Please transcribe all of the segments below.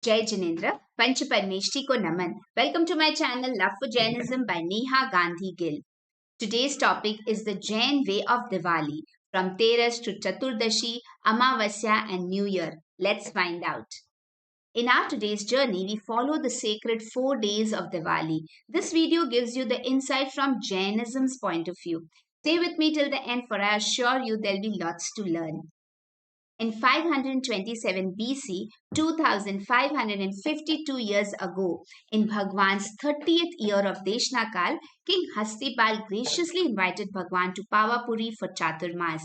Jai Jinendra, Panch Parmeshti ko Naman. Welcome to my channel Love for Jainism by Neha Gandhi Gill. Today's topic is the Jain way of Diwali, from Teras to Chaturdashi, Amavasya and New Year. Let's find out. In our today's journey, we follow the sacred 4 days of Diwali. This video gives you the insight from Jainism's point of view. Stay with me till the end, for I assure you there'll be lots to learn. In 527 BC, 2552 years ago, in Bhagwan's 30th year of Deshnakal, King Hastipal graciously invited Bhagwan to Pavapuri for Chaturmas.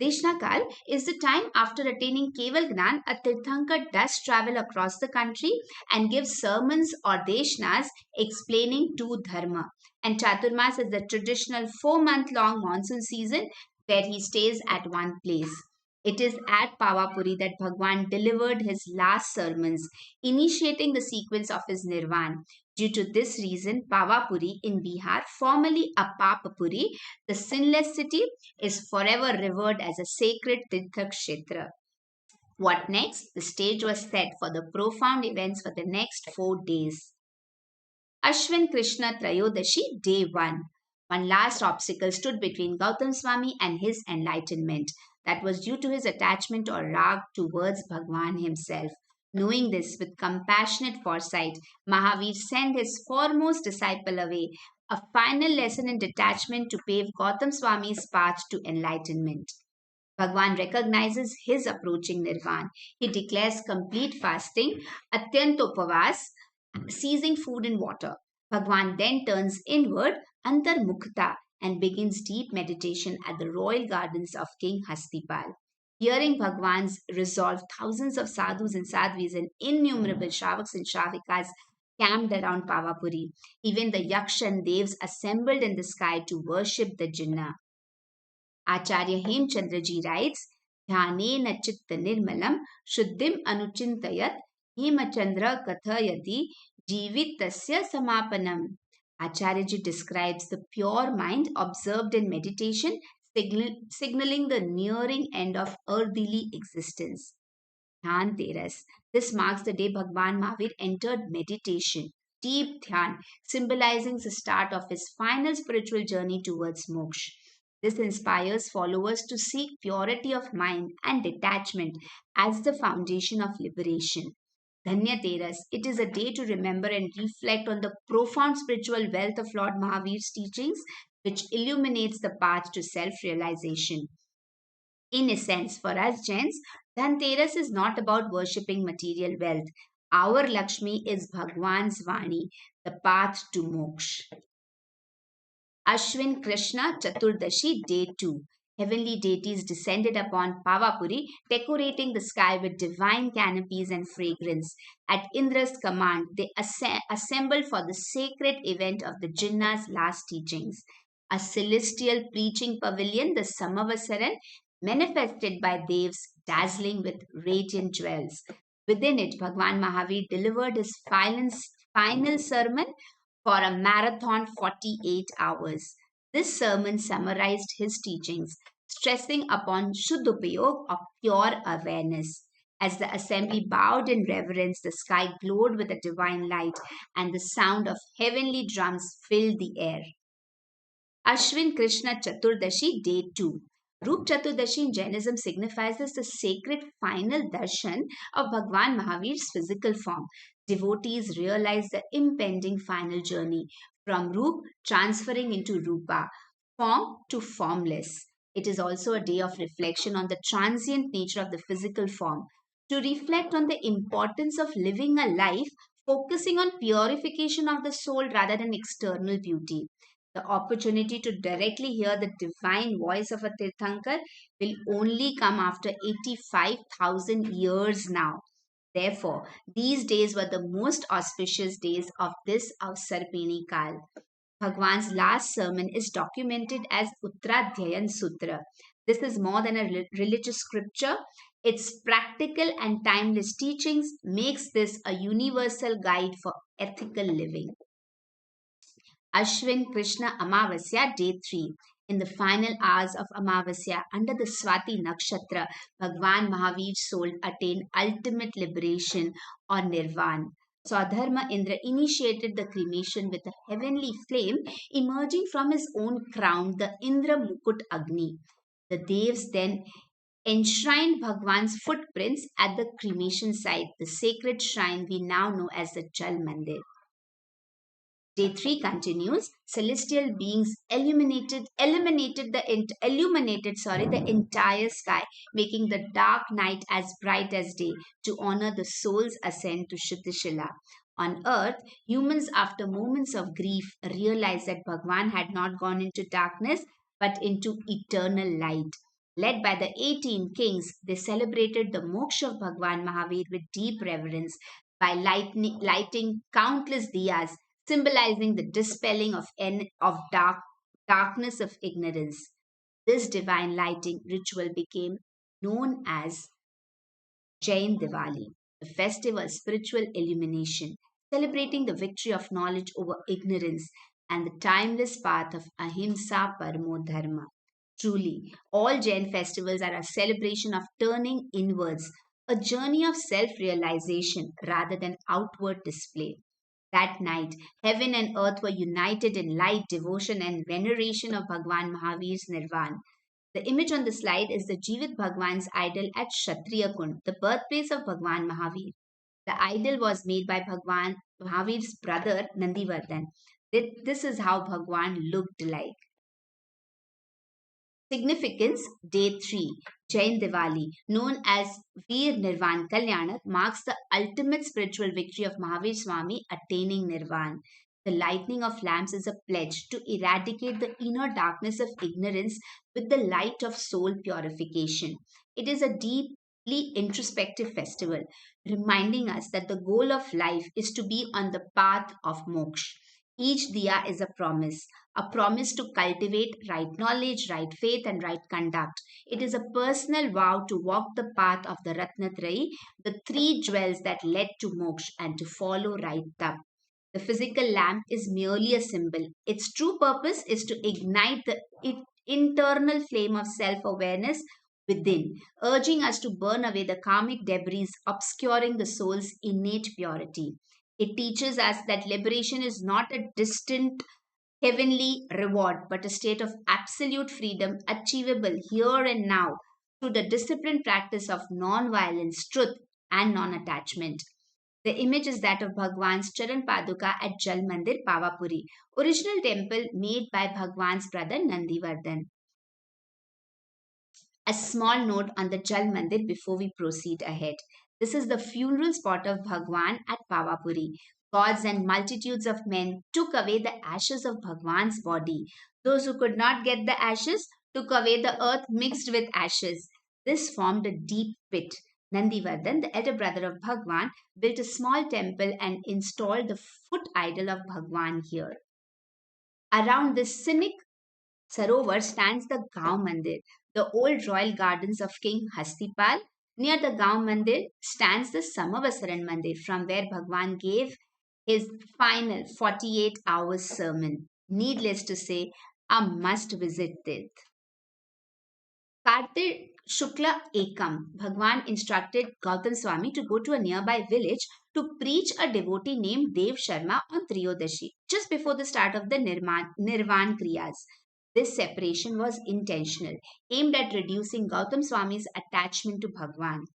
Deshnakal is the time after attaining Kevalgyan, a Tirthankar does travel across the country and gives sermons or Deshnas explaining two dharma. And Chaturmas is the traditional 4-month-long monsoon season where he stays at one place. It is at Pavapuri that Bhagwan delivered his last sermons, initiating the sequence of his Nirvan. Due to this reason, Pavapuri in Bihar, formerly Apapapuri, the sinless city, is forever revered as a sacred Tirtha Kshetra. What next? The stage was set for the profound events for the next 4 days. Ashwin Krishna Trayodashi, Day 1. One last obstacle stood between Gautam Swami and his enlightenment. That was due to his attachment or rag towards Bhagwan himself. Knowing this with compassionate foresight, Mahavir sent his foremost disciple away, a final lesson in detachment to pave Gautam Swami's path to enlightenment. Bhagwan recognizes his approaching Nirvan. He declares complete fasting, Atyantopavas, ceasing food and water. Bhagwan then turns inward, Antarmukhta, and begins deep meditation at the royal gardens of King Hastipal. Hearing Bhagwan's resolve, thousands of sadhus and sadhvis and innumerable shavaks and shavikas camped around Pavapuri. Even the Yaksh and Devs assembled in the sky to worship the Jinnah. Acharya Hemchandraji writes, Dhyanena chitta nirmalam shuddhim anuchintayat Hemachandra kathayati jivitasya samapanam. Acharyaji describes the pure mind observed in meditation, signaling the nearing end of earthly existence. Dhanteras. This marks the day Bhagwan Mahavir entered meditation, deep dhyan, symbolizing the start of his final spiritual journey towards moksha. This inspires followers to seek purity of mind and detachment as the foundation of liberation. Dhanya Teras. It is a day to remember and reflect on the profound spiritual wealth of Lord Mahavir's teachings, which illuminates the path to self-realization. In essence, for us Jains, Dhanteras is not about worshipping material wealth. Our Lakshmi is Bhagwan's Vani, the path to moksha. Ashwin Krishna Trayodashi, Day 2. Heavenly deities descended upon Pavapuri, decorating the sky with divine canopies and fragrance. At Indra's command, they assembled for the sacred event of the Jinnah's last teachings. A celestial preaching pavilion, the Samavasaran, manifested by Devs, dazzling with radiant jewels. Within it, Bhagwan Mahavir delivered his final sermon for a marathon 48 hours. This sermon summarized his teachings, stressing upon Shuddhopayog of pure awareness. As the assembly bowed in reverence, the sky glowed with a divine light, and the sound of heavenly drums filled the air. Ashwin Krishna Chaturdashi, Day 2. Roop Chaturdashi in Jainism signifies the sacred final darshan of Bhagwan Mahavir's physical form. Devotees realize the impending final journey from Roop transferring into Rupa, form to formless. It is also a day of reflection on the transient nature of the physical form, to reflect on the importance of living a life focusing on purification of the soul rather than external beauty. The opportunity to directly hear the divine voice of a Tirthankar will only come after 85,000 years now. Therefore, these days were the most auspicious days of this Avsarpini Kal. Bhagwan's last sermon is documented as Uttaradhyayan Sutra. This is more than a religious scripture. Its practical and timeless teachings makes this a universal guide for ethical living. Ashwin Krishna Amavasya, Day 3. In the final hours of Amavasya, under the Swati Nakshatra, Bhagwan Mahavir's soul attained ultimate liberation or Nirvan. Swadharma Indra initiated the cremation with a heavenly flame emerging from his own crown, the Indra Mukut Agni. The Devs then enshrined Bhagwan's footprints at the cremation site, the sacred shrine we now know as the Jal Mandir. Day 3 continues. Celestial beings illuminated the entire sky, making the dark night as bright as day to honor the soul's ascent to Shuddhishila. On earth, humans, after moments of grief, realized that Bhagwan had not gone into darkness but into eternal light. Led by the 18 kings, they celebrated the moksha of Bhagwan Mahavir with deep reverence by lighting countless diyas, symbolizing the dispelling of darkness of ignorance. This divine lighting ritual became known as Jain Diwali, a festival spiritual illumination, celebrating the victory of knowledge over ignorance and the timeless path of Ahimsa Paramo Dharma. Truly, all Jain festivals are a celebration of turning inwards, a journey of self realization rather than outward display. That night, heaven and earth were united in light, devotion, and veneration of Bhagwan Mahavir's Nirvan. The image on the slide is the Jeevit Bhagwan's idol at Kshatriya Kund, the birthplace of Bhagwan Mahavir. The idol was made by Bhagwan Mahavir's brother Nandivardhan. This is how Bhagwan looked like. Significance. Day 3, Jain Diwali, known as Veer Nirvan Kalyanak, marks the ultimate spiritual victory of Mahavir Swami attaining Nirvan. The lighting of lamps is a pledge to eradicate the inner darkness of ignorance with the light of soul purification. It is a deeply introspective festival, reminding us that the goal of life is to be on the path of moksha. Each diya is a promise to cultivate right knowledge, right faith, and right conduct. It is a personal vow to walk the path of the Ratnatraya, the three jewels that led to moksha, and to follow right up. The physical lamp is merely a symbol. Its true purpose is to ignite the internal flame of self awareness within, urging us to burn away the karmic debris obscuring the soul's innate purity. It teaches us that liberation is not a distant heavenly reward, but a state of absolute freedom achievable here and now through the disciplined practice of non-violence, truth, and non-attachment. The image is that of Bhagwan's Charan Paduka at Jal Mandir, Pavapuri, original temple made by Bhagwan's brother Nandivardhan. A small note on the Jal Mandir before we proceed ahead. This is the funeral spot of Bhagwan at Pavapuri. Gods and multitudes of men took away the ashes of Bhagwan's body. Those who could not get the ashes took away the earth mixed with ashes. This formed a deep pit. Nandivardhan, the elder brother of Bhagwan, built a small temple and installed the foot idol of Bhagwan here. Around this scenic Sarovar stands the Gaon Mandir, the old royal gardens of King Hastipal. Near the Gaon Mandir stands the Samavasaran Mandir, from where Bhagwan gave his final 48 hours sermon. Needless to say, a must visit Tirth. Kartak Shukla Ekam, Bhagwan instructed Gautam Swami to go to a nearby village to preach a devotee named Dev Sharma on Triyodashi, just before the start of the Nirvan Kriyas. This separation was intentional, aimed at reducing Gautam Swami's attachment to Bhagwan.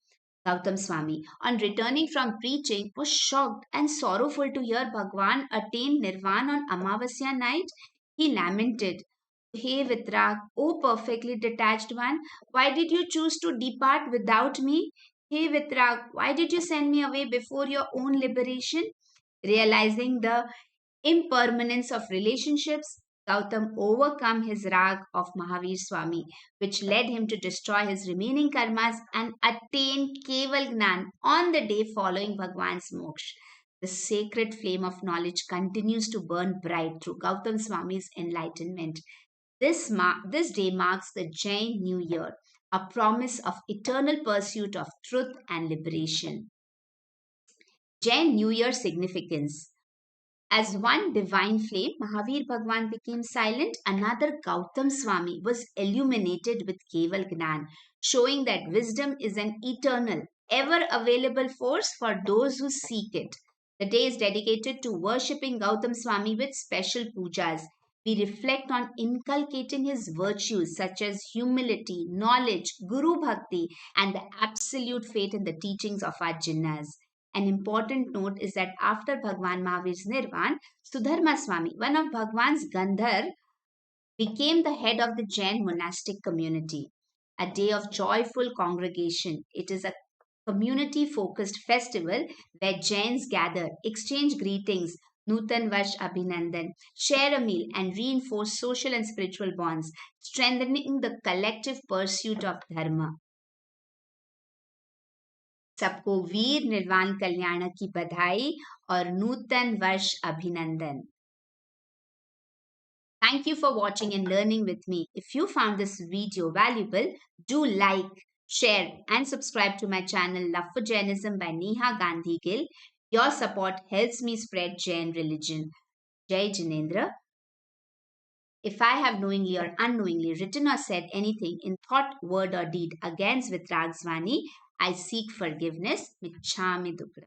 Gautam Swami, on returning from preaching, was shocked and sorrowful to hear Bhagwan attain Nirvana on Amavasya night. He lamented, Hey Vitrag, O perfectly detached one, why did you choose to depart without me? Hey Vitrag, why did you send me away before your own liberation? Realizing the impermanence of relationships, Gautam overcome his rag of Mahavir Swami, which led him to destroy his remaining karmas and attain Kevalgyan on the day following Bhagwan's moksha. The sacred flame of knowledge continues to burn bright through Gautam Swami's enlightenment. This day marks the Jain New Year, a promise of eternal pursuit of truth and liberation. Jain New Year significance. As one divine flame, Mahavir Bhagwan became silent, another Gautam Swami was illuminated with Keval Gnan, showing that wisdom is an eternal, ever available force for those who seek it. The day is dedicated to worshipping Gautam Swami with special pujas. We reflect on inculcating his virtues such as humility, knowledge, Guru Bhakti, and the absolute faith in the teachings of our Jinnas. An important note is that after Bhagwan Mahavir's Nirvan, Sudharma Swami, one of Bhagwan's Gandhar, became the head of the Jain monastic community. A day of joyful congregation. It is a community focused festival where Jains gather, exchange greetings, Nutan Varsh Abhinandan, share a meal, and reinforce social and spiritual bonds, strengthening the collective pursuit of Dharma. सबको वीर निर्वाण कल्याण की बधाई और नूतन वर्ष अभिनंदन. Thank you for watching and learning with me. If you found this video valuable, do like, share, and subscribe to my channel Love for Jainism by Neha Gandhi Gill. Your support helps me spread Jain religion. Jai Jinendra. If I have knowingly or unknowingly written or said anything in thought, word, or deed against Vitragsvani, I seek forgiveness. Michhami Dukra.